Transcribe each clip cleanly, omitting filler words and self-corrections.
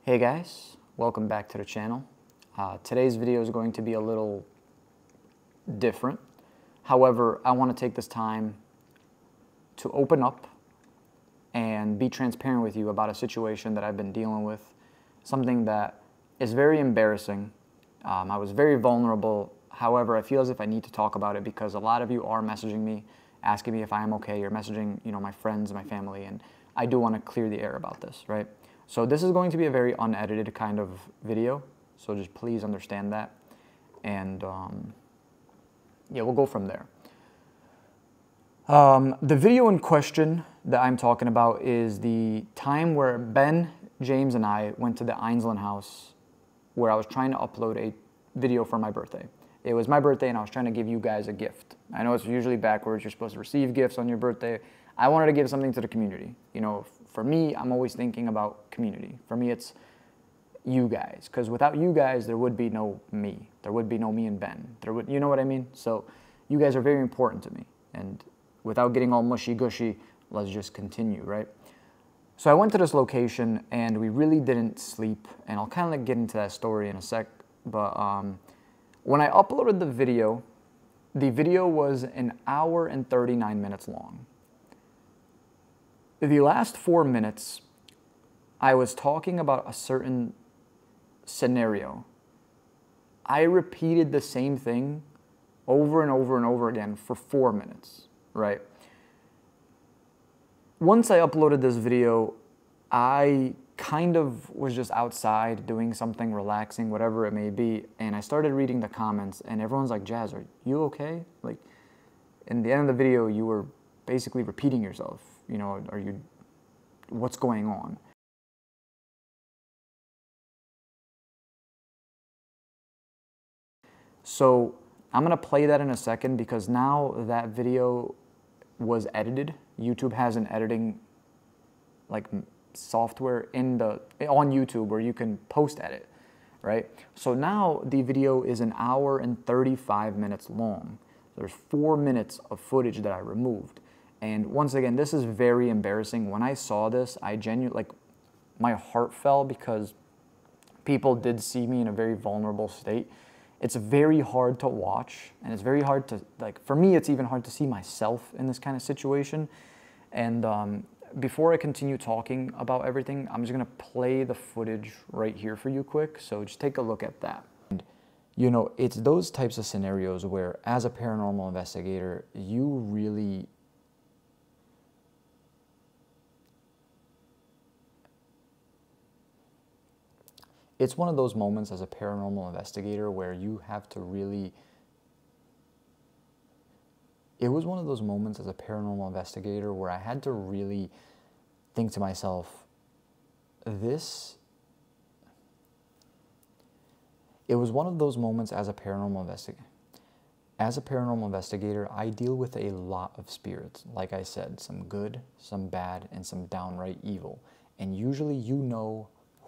Hey guys, welcome back to the channel. Today's video is going to be a little different. However, I want to take this time to open up and be transparent with you about a situation that I've been dealing with, something that is very embarrassing. I was very vulnerable. However, I feel as if I need to talk about it because a lot of you are messaging me, asking me if I am okay. You're messaging, my friends, my family, and I do want to clear the air about this, right? So this is going to be a very unedited kind of video, so just please understand that. And yeah, we'll go from there. The video in question that I'm talking about is the time where Ben, James, and I went to the Einsland house where I was trying to upload a video for my birthday. It was my birthday and I was trying to give you guys a gift. I know it's usually backwards. You're supposed to receive gifts on your birthday. I wanted to give something to the community. For me, I'm always thinking about community. For me, it's you guys. Because without you guys, there would be no me. There would be no me and Ben. You know what I mean? So you guys are very important to me. And without getting all mushy-gushy, let's just continue, right? So I went to this location and we really didn't sleep. And I'll kind of get into that story in a sec. But when I uploaded the video was an hour and 39 minutes long. The last 4 minutes, I was talking about a certain scenario. I repeated the same thing over and over and over again for 4 minutes, right? Once I uploaded this video, I kind of was just outside doing something relaxing, whatever it may be, and I started reading the comments, and everyone's like, Jazz, are you okay? Like, in the end of the video, you were basically repeating yourself. What's going on? So I'm gonna play that in a second because now that video was edited. YouTube has an editing software on YouTube where you can post edit, right? So now the video is an hour and 35 minutes long. There's 4 minutes of footage that I removed. And once again, this is very embarrassing. When I saw this, I genuinely, my heart fell because people did see me in a very vulnerable state. It's very hard to watch, and it's very hard to, for me, it's even hard to see myself in this kind of situation. And before I continue talking about everything, I'm just gonna play the footage right here for you quick, so just take a look at that. And, it's those types of scenarios where, as a paranormal investigator, you really it's one of those moments as a paranormal investigator where you have to really... It was one of those moments as a paranormal investigator where I had to really think to myself, It was one of those moments as a paranormal investigator. As a paranormal investigator, I deal with a lot of spirits. Like I said, some good, some bad, and some downright evil. And usually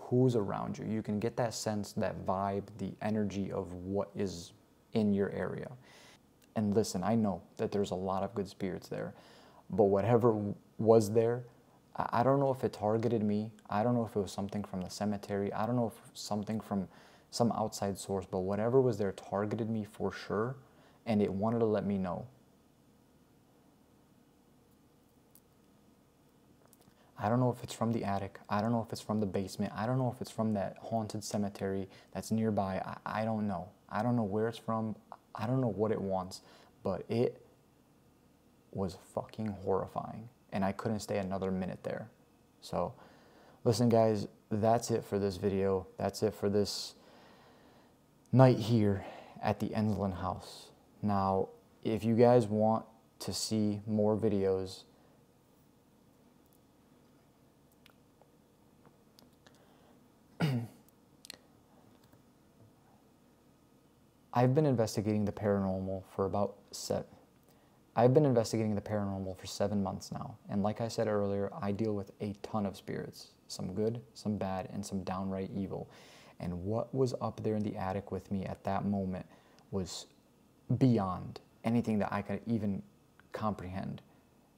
who's around you. You can get that sense, that vibe, the energy of what is in your area. And listen, I know that there's a lot of good spirits there, but whatever was there, I don't know if it targeted me. I don't know if it was something from the cemetery. I don't know if it was something from some outside source, but whatever was there targeted me for sure, and it wanted to let me know. I don't know if it's from the attic. I don't know if it's from the basement. I don't know if it's from that haunted cemetery that's nearby. I don't know. I don't know where it's from. I don't know what it wants, but it was fucking horrifying, and I couldn't stay another minute there. So, listen guys, that's it for this video. That's it for this night here at the Einsland house. Now, if you guys want to see more videos, I've been investigating the paranormal for about 7 months now. And like I said earlier, I deal with a ton of spirits. Some good, some bad, and some downright evil. And what was up there in the attic with me at that moment was beyond anything that I could even comprehend.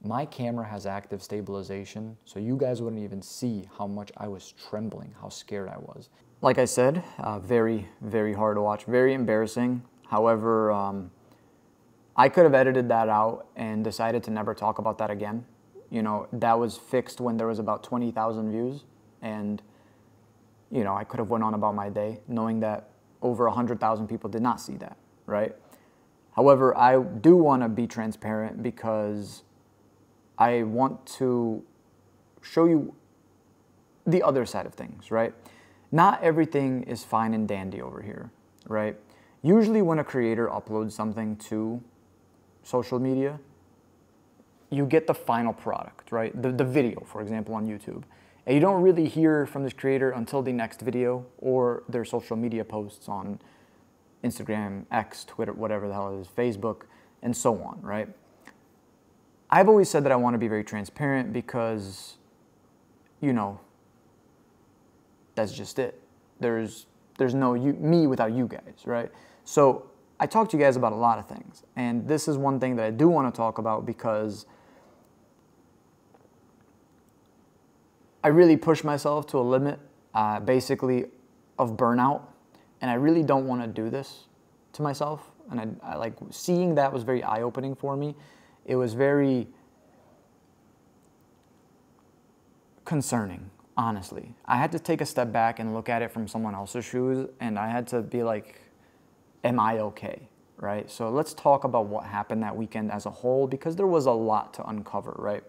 My camera has active stabilization, so you guys wouldn't even see how much I was trembling, how scared I was. Like I said, very, very hard to watch, very embarrassing. However, I could have edited that out and decided to never talk about that again. You know, that was fixed when there was about 20,000 views, and, you know, I could have went on about my day knowing that over 100,000 people did not see that, right? However, I do want to be transparent because I want to show you the other side of things, right? Not everything is fine and dandy over here, right? Usually when a creator uploads something to social media, you get the final product, right? The video, for example, on YouTube. And you don't really hear from this creator until the next video or their social media posts on Instagram, X, Twitter, whatever the hell it is, Facebook, and so on, right? I've always said that I want to be very transparent because, you know, that's just it. There's no me without you guys, right? So I talk to you guys about a lot of things, and this is one thing that I do want to talk about because I really push myself to a limit, basically, of burnout, and I really don't want to do this to myself. And I like seeing that was very eye-opening for me. It was very concerning, honestly. I had to take a step back and look at it from someone else's shoes, and I had to be like, am I okay, right? So let's talk about what happened that weekend as a whole, because there was a lot to uncover, right?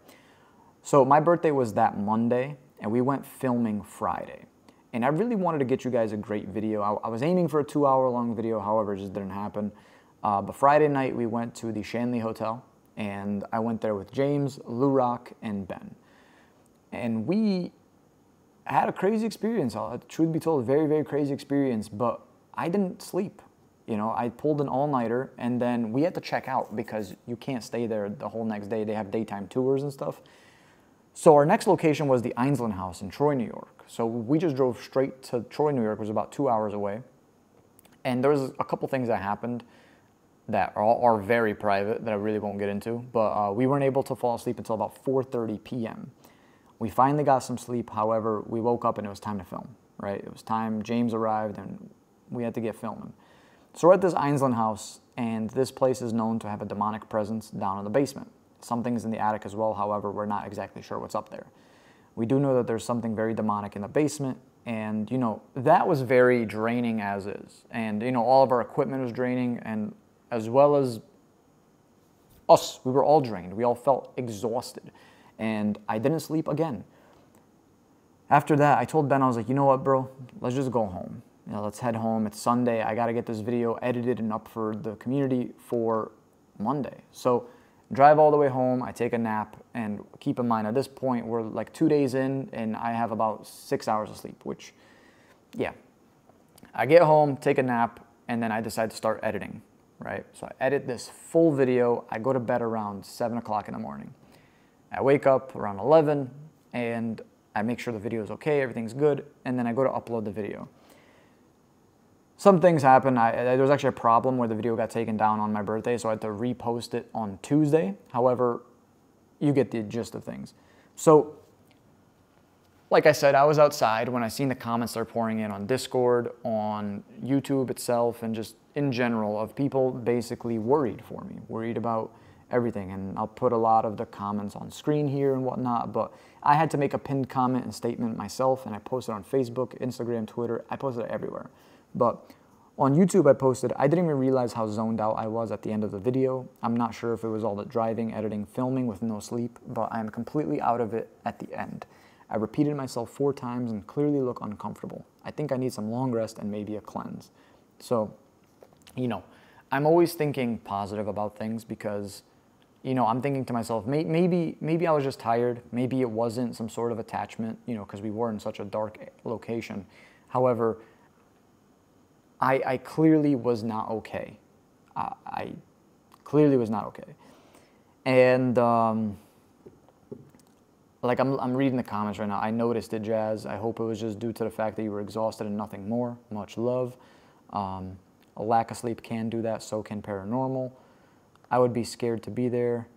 So my birthday was that Monday, and we went filming Friday. And I really wanted to get you guys a great video. I was aiming for a 2-hour-long video, however, it just didn't happen. But Friday night, we went to the Shanley Hotel, and I went there with James, Lou Rock, and Ben. And we had a crazy experience. Truth be told, very, very crazy experience, but I didn't sleep. You know, I pulled an all-nighter, and then we had to check out because you can't stay there the whole next day. They have daytime tours and stuff. So our next location was the Einsland House in Troy, New York. So we just drove straight to Troy, New York, which was about 2 hours away. And there was a couple things that happened that are very private that I really won't get into. But we weren't able to fall asleep until about 4:30 p.m. We finally got some sleep. However, we woke up and it was time to film, right? It was time. James arrived and we had to get filming. So we're at this Einsland House, and this place is known to have a demonic presence down in the basement. Something's in the attic as well. However, we're not exactly sure what's up there. We do know that there's something very demonic in the basement, and, you know, that was very draining as is. And, you know, all of our equipment was draining, and as well as us, we were all drained. We all felt exhausted, and I didn't sleep again. After that, I told Ben, I was like, you know what, bro, let's just go home. You know, let's head home. It's Sunday. I got to get this video edited and up for the community for Monday. So drive all the way home, I take a nap, and keep in mind, at this point, we're like 2 days in, and I have about 6 hours of sleep, which, yeah. I get home, take a nap, and then I decide to start editing, right? So I edit this full video. I go to bed around 7 o'clock in the morning. I wake up around 11, and I make sure the video is okay, everything's good, and then I go to upload the video. Some things happened. There was actually a problem where the video got taken down on my birthday, so I had to repost it on Tuesday. However, you get the gist of things. So, like I said, I was outside when I seen the comments start pouring in on Discord, on YouTube itself, and just in general of people basically worried for me, worried about everything. And I'll put a lot of the comments on screen here and whatnot, but I had to make a pinned comment and statement myself, and I posted on Facebook, Instagram, Twitter. I posted it everywhere. But on YouTube, I posted, I didn't even realize how zoned out I was at the end of the video. I'm not sure if it was all the driving, editing, filming with no sleep, but I'm completely out of it at the end. I repeated myself 4 times and clearly look uncomfortable. I think I need some long rest and maybe a cleanse. So, you know, I'm always thinking positive about things because, you know, I'm thinking to myself, maybe I was just tired. Maybe it wasn't some sort of attachment, you know, because we were in such a dark location. However, I clearly was not okay. I clearly was not okay. And like I'm reading the comments right now. I noticed it, Jazz. I hope it was just due to the fact that you were exhausted and nothing more. Much love. A lack of sleep can do that. So can paranormal. I would be scared to be there.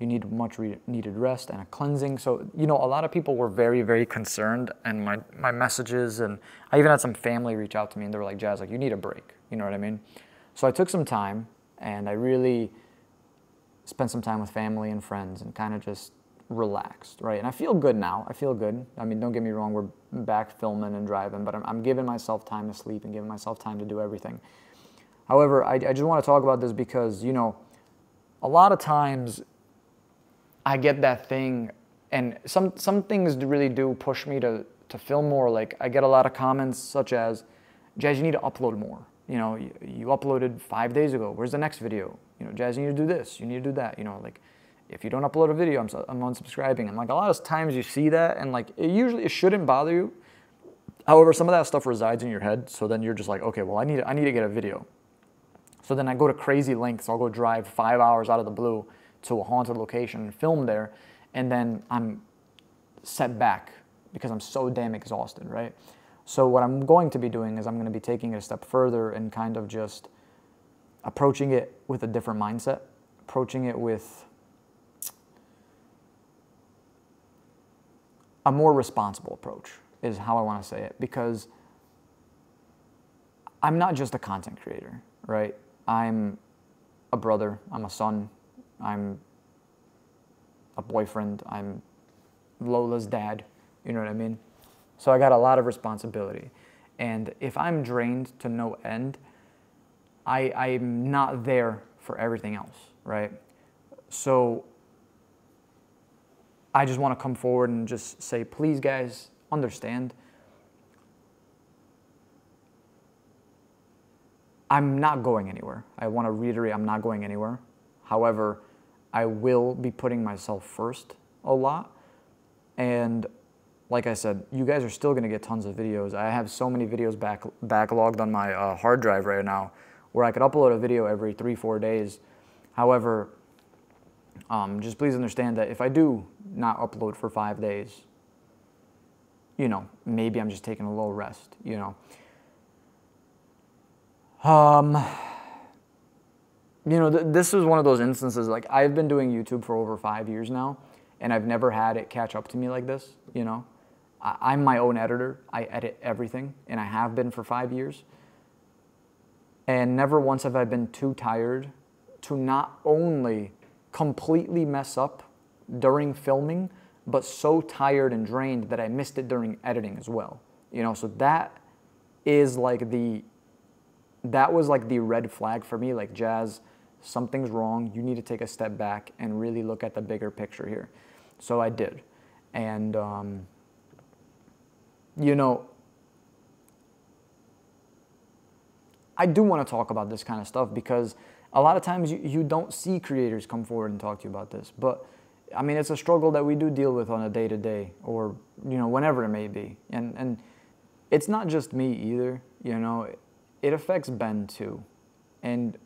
You need much needed rest and a cleansing. So, you know, a lot of people were very, very concerned, and my messages, and I even had some family reach out to me and they were like, Jazz, like, you need a break. You know what I mean? So I took some time and I really spent some time with family and friends and kind of just relaxed, right? And I feel good now. I feel good. I mean, don't get me wrong, we're back filming and driving, but I'm giving myself time to sleep and giving myself time to do everything. However, I just want to talk about this because, you know, a lot of times I get that thing, and some things really do push me to film more. Like, I get a lot of comments such as, Jazz, you need to upload more. You know, you uploaded 5 days ago. Where's the next video? You know, Jazz, you need to do this. You need to do that. You know, like, if you don't upload a video, I'm unsubscribing. And like, a lot of times you see that, and like, it shouldn't bother you. However, some of that stuff resides in your head. So then you're just like, okay, well, I need to get a video. So then I go to crazy lengths. I'll go drive 5 hours out of the blue to a haunted location and film there, and then I'm set back because I'm so damn exhausted, right? So what I'm going to be doing is I'm going to be taking it a step further and kind of just approaching it with a different mindset, approaching it with a more responsible approach is how I want to say it, because I'm not just a content creator, right? I'm a brother, I'm a son, I'm a boyfriend, I'm Lola's dad, you know what I mean? So I got a lot of responsibility. And if I'm drained to no end, I'm not there for everything else, right? So I just want to come forward and just say, please guys, understand. I'm not going anywhere. I want to reiterate, I'm not going anywhere. However, I will be putting myself first a lot. And like I said, you guys are still going to get tons of videos. I have so many videos backlogged on my hard drive right now where I could upload a video every 3-4 days. However, just please understand that if I do not upload for 5 days, you know, maybe I'm just taking a little rest, you know. You know, this is one of those instances, like, I've been doing YouTube for over 5 years now, and I've never had it catch up to me like this, you know. I'm my own editor. I edit everything, and I have been for 5 years. And never once have I been too tired to not only completely mess up during filming, but so tired and drained that I missed it during editing as well. You know, so that was like the red flag for me, like, Jazz, something's wrong. You need to take a step back and really look at the bigger picture here. So I did. And, you know, I do want to talk about this kind of stuff because a lot of times you don't see creators come forward and talk to you about this. But, I mean, it's a struggle that we do deal with on a day-to-day or, you know, whenever it may be. And it's not just me either, you know. It affects Ben too. And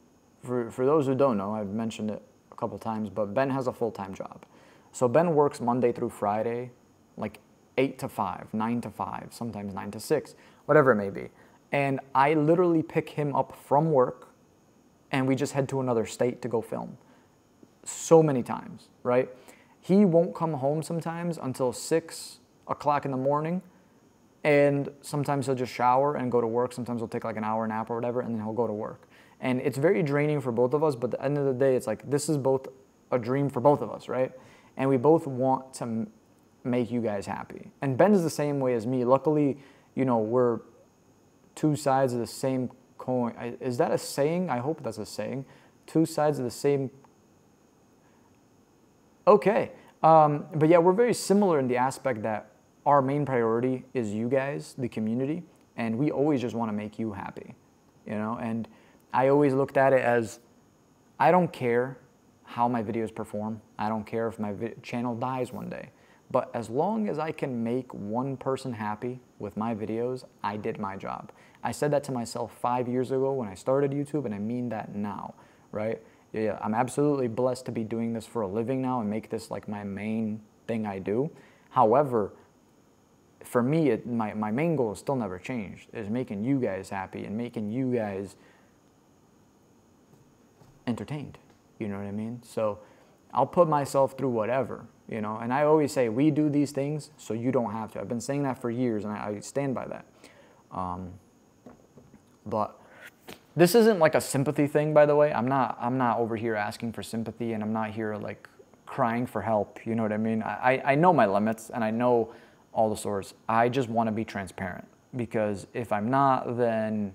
for those who don't know, I've mentioned it a couple times, but Ben has a full-time job. So Ben works Monday through Friday, like 8 to 5, 9 to 5, sometimes 9 to 6, whatever it may be. And I literally pick him up from work and we just head to another state to go film. So many times, right? He won't come home sometimes until 6 o'clock in the morning. And sometimes he'll just shower and go to work. Sometimes he'll take like an hour nap or whatever, and then he'll go to work. And it's very draining for both of us, but at the end of the day, it's like, this is both a dream for both of us, right? And we both want to make you guys happy. And Ben is the same way as me. Luckily, you know, we're two sides of the same coin. Is that a saying? I hope that's a saying. Two sides of the same. Okay. But yeah, we're very similar in the aspect that our main priority is you guys, the community, and we always just want to make you happy, you know? And I always looked at it as, I don't care how my videos perform. I don't care if my channel dies one day. But as long as I can make one person happy with my videos, I did my job. I said that to myself 5 years ago when I started YouTube, and I mean that now, right? Yeah, I'm absolutely blessed to be doing this for a living now and make this like my main thing I do. However, for me, my main goal has still never changed, is making you guys happy and making you guys entertained. You know what I mean? So I'll put myself through whatever, you know. And I always say, we do these things so you don't have to. I've been saying that for years, and I stand by that. But this isn't like a sympathy thing, by the way. I'm not over here asking for sympathy, and I'm not here like crying for help. You know what I mean? I know my limits, and I know all the sorts. I just want to be transparent, because if I'm not, then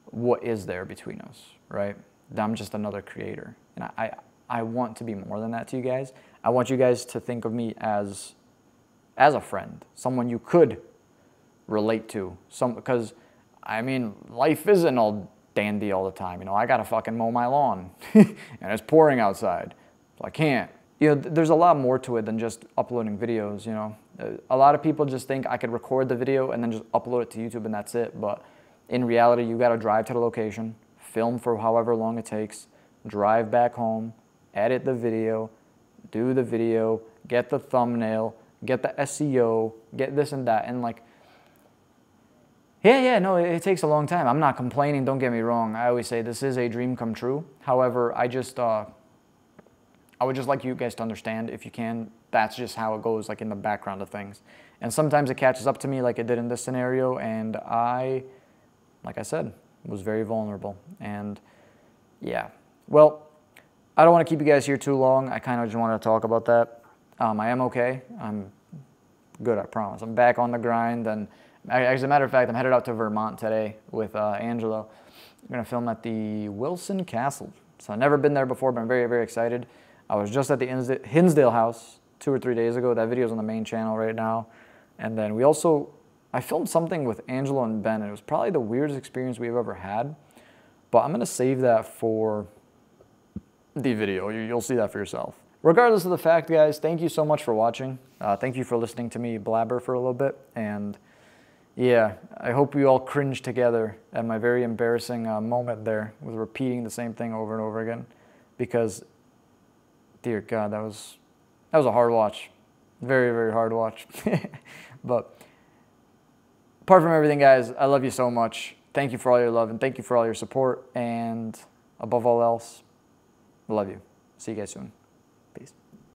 what is there between us, right? I'm just another creator, and I want to be more than that to you guys. I want you guys to think of me as a friend, someone you could relate to. Because, I mean, life isn't all dandy all the time. You know, I gotta fucking mow my lawn, and it's pouring outside, so I can't. You know, there's a lot more to it than just uploading videos, you know. A lot of people just think I could record the video and then just upload it to YouTube and that's it. But in reality, you gotta drive to the location, film for however long it takes, drive back home, edit the video, do the video, get the thumbnail, get the SEO, get this and that. And like, yeah, no, it takes a long time. I'm not complaining, don't get me wrong. I always say this is a dream come true. However, I would just like you guys to understand, if you can, that's just how it goes, like in the background of things. And sometimes it catches up to me like it did in this scenario, and I, like I said, was very vulnerable. And yeah, well, I don't want to keep you guys here too long. I kind of just wanted to talk about that. I am okay. I'm good, I promise. I'm back on the grind, and as a matter of fact, I'm headed out to Vermont today with Angelo. I'm going to film at the Wilson Castle. So I've never been there before, but I'm very, very excited. I was just at the Hinsdale house 2 or 3 days ago. That video's on the main channel right now. And then I filmed something with Angelo and Ben, and it was probably the weirdest experience we've ever had. But I'm going to save that for the video. You'll see that for yourself. Regardless of the fact, guys, thank you so much for watching. Thank you for listening to me blabber for a little bit. And yeah, I hope we all cringe together at my very embarrassing moment there with repeating the same thing over and over again. Because, dear God, that was a hard watch. Very, very hard watch. But apart from everything, guys, I love you so much. Thank you for all your love, and thank you for all your support. And above all else, I love you. See you guys soon. Peace.